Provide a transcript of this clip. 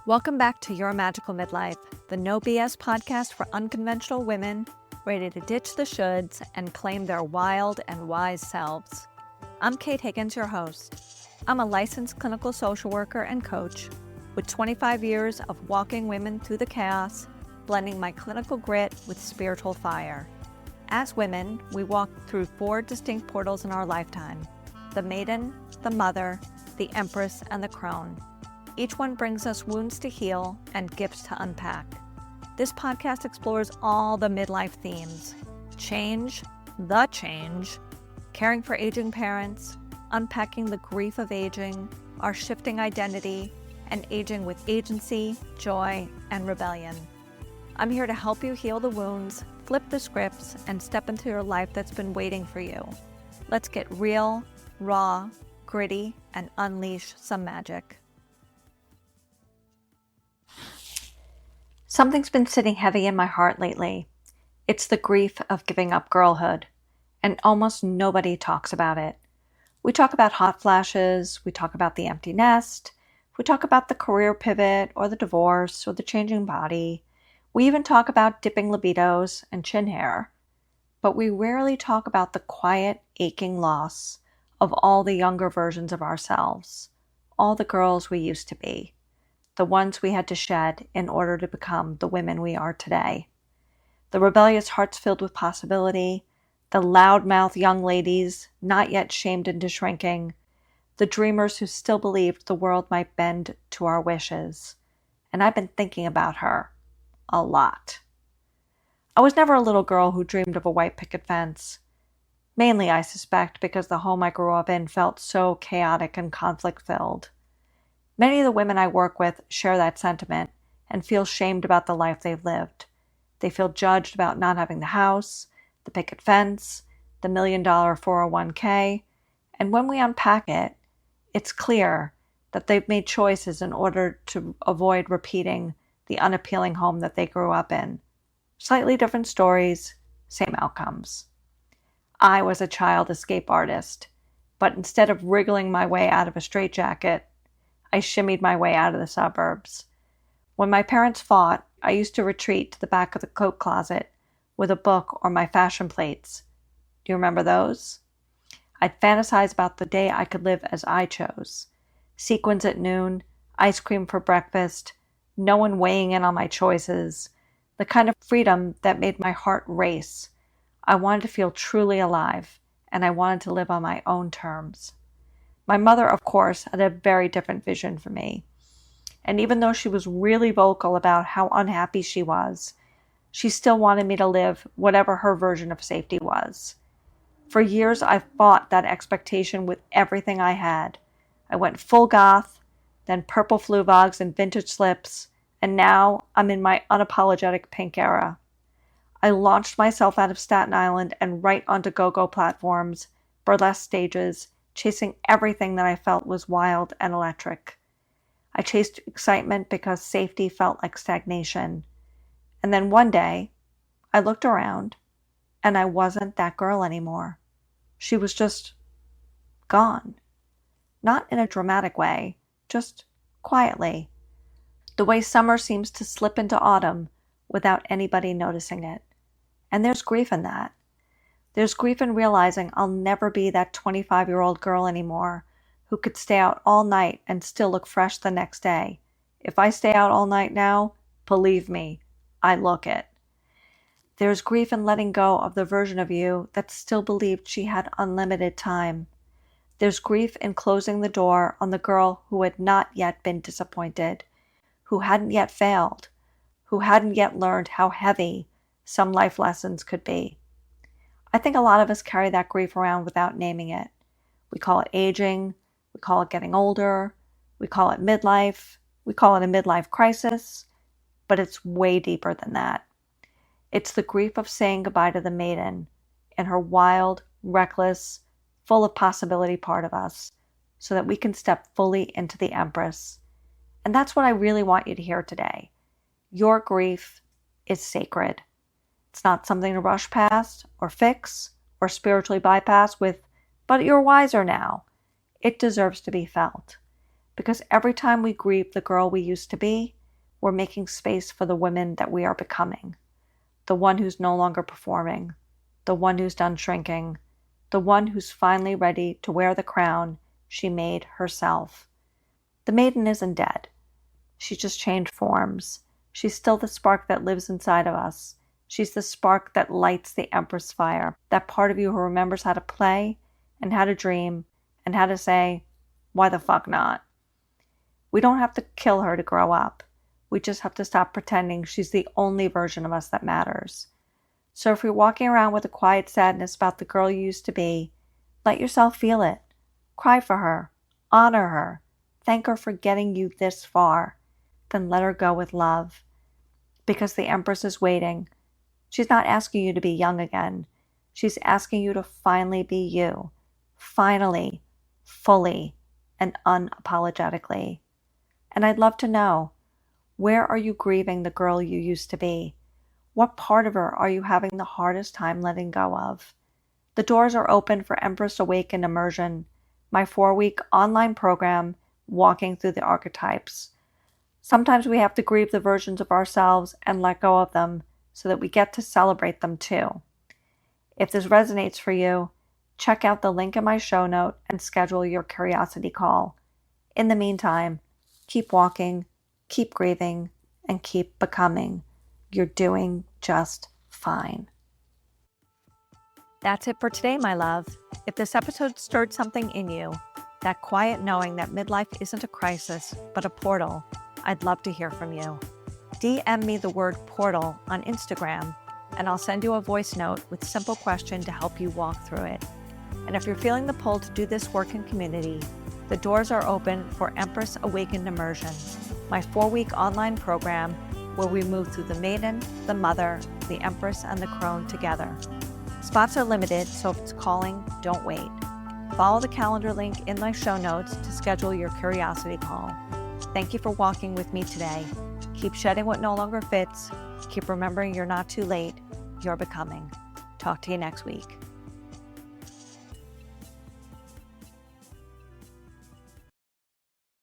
Welcome back to Your Magical Midlife, the no BS podcast for unconventional women ready to ditch the shoulds and claim their wild and wise selves. I'm Kate Higgins, your host. I'm a licensed clinical social worker and coach with 25 years of walking women through the chaos, blending my clinical grit with spiritual fire. As women, we walk through 4 distinct portals in our lifetime: the maiden, the mother, the empress, and the crone. Each one brings us wounds to heal and gifts to unpack. This podcast explores all the midlife themes: change, the change, caring for aging parents, unpacking the grief of aging, our shifting identity, and aging with agency, joy, and rebellion. I'm here to help you heal the wounds, flip the scripts, and step into your life that's been waiting for you. Let's get real, raw, gritty, and unleash some magic. Something's been sitting heavy in my heart lately. It's the grief of giving up girlhood, and almost nobody talks about it. We talk about hot flashes, we talk about the empty nest, we talk about the career pivot or the divorce or the changing body. We even talk about dipping libidos and chin hair. But we rarely talk about the quiet, aching loss of all the younger versions of ourselves, all the girls we used to be, the ones we had to shed in order to become the women we are today. The rebellious hearts filled with possibility, the loudmouth young ladies not yet shamed into shrinking, the dreamers who still believed the world might bend to our wishes. And I've been thinking about her a lot. I was never a little girl who dreamed of a white picket fence. Mainly, I suspect, because the home I grew up in felt so chaotic and conflict-filled. Many of the women I work with share that sentiment and feel shamed about the life they've lived. They feel judged about not having the house, the picket fence, the $1 million 401k, and when we unpack it, it's clear that they've made choices in order to avoid repeating the unappealing home that they grew up in. Slightly different stories, same outcomes. I was a child escape artist, but instead of wriggling my way out of a straitjacket, I shimmied my way out of the suburbs. When my parents fought, I used to retreat to the back of the coat closet with a book or my fashion plates. Do you remember those? I'd fantasize about the day I could live as I chose. Sequins at noon, ice cream for breakfast, no one weighing in on my choices, the kind of freedom that made my heart race. I wanted to feel truly alive, and I wanted to live on my own terms. My mother, of course, had a very different vision for me. And even though she was really vocal about how unhappy she was, she still wanted me to live whatever her version of safety was. For years, I fought that expectation with everything I had. I went full goth, then purple fluvogs and vintage slips, and now I'm in my unapologetic pink era. I launched myself out of Staten Island and right onto go-go platforms, burlesque stages, chasing everything that I felt was wild and electric. I chased excitement because safety felt like stagnation. And then one day, I looked around, and I wasn't that girl anymore. She was just gone. Not in a dramatic way, just quietly. The way summer seems to slip into autumn without anybody noticing it. And there's grief in that. There's grief in realizing I'll never be that 25-year-old girl anymore who could stay out all night and still look fresh the next day. If I stay out all night now, believe me, I look it. There's grief in letting go of the version of you that still believed she had unlimited time. There's grief in closing the door on the girl who had not yet been disappointed, who hadn't yet failed, who hadn't yet learned how heavy some life lessons could be. I think a lot of us carry that grief around without naming it. We call it aging, we call it getting older, we call it midlife, we call it a midlife crisis, but it's way deeper than that. It's the grief of saying goodbye to the maiden and her wild, reckless, full of possibility part of us, so that we can step fully into the Empress. And that's what I really want you to hear today. Your grief is sacred. It's not something to rush past or fix or spiritually bypass with, but you're wiser now. It deserves to be felt. Because every time we grieve the girl we used to be, we're making space for the women that we are becoming. The one who's no longer performing, the one who's done shrinking, the one who's finally ready to wear the crown she made herself. The maiden isn't dead. She's just changed forms. She's still the spark that lives inside of us. She's the spark that lights the Empress fire, that part of you who remembers how to play and how to dream and how to say, why the fuck not? We don't have to kill her to grow up. We just have to stop pretending she's the only version of us that matters. So if you're walking around with a quiet sadness about the girl you used to be, let yourself feel it. Cry for her. Honor her. Thank her for getting you this far. Then let her go with love. Because the Empress is waiting. She's not asking you to be young again. She's asking you to finally be you. Finally, fully, and unapologetically. And I'd love to know, where are you grieving the girl you used to be? What part of her are you having the hardest time letting go of? The doors are open for Empress Awakened Immersion, my 4-week online program walking through the archetypes. Sometimes we have to grieve the versions of ourselves and let go of them so that we get to celebrate them too. If this resonates for you, check out the link in my show note and schedule your curiosity call. In the meantime, keep walking, keep grieving, and keep becoming. You're doing just fine. That's it for today, my love. If this episode stirred something in you, that quiet knowing that midlife isn't a crisis, but a portal, I'd love to hear from you. DM me the word portal on Instagram, and I'll send you a voice note with a simple question to help you walk through it. And if you're feeling the pull to do this work in community, the doors are open for Empress Awakened Immersion, my 4-week online program where we move through the maiden, the mother, the Empress, and the crone together. Spots are limited, so if it's calling, don't wait. Follow the calendar link in my show notes to schedule your curiosity call. Thank you for walking with me today. Keep shedding what no longer fits. Keep remembering you're not too late. You're becoming. Talk to you next week.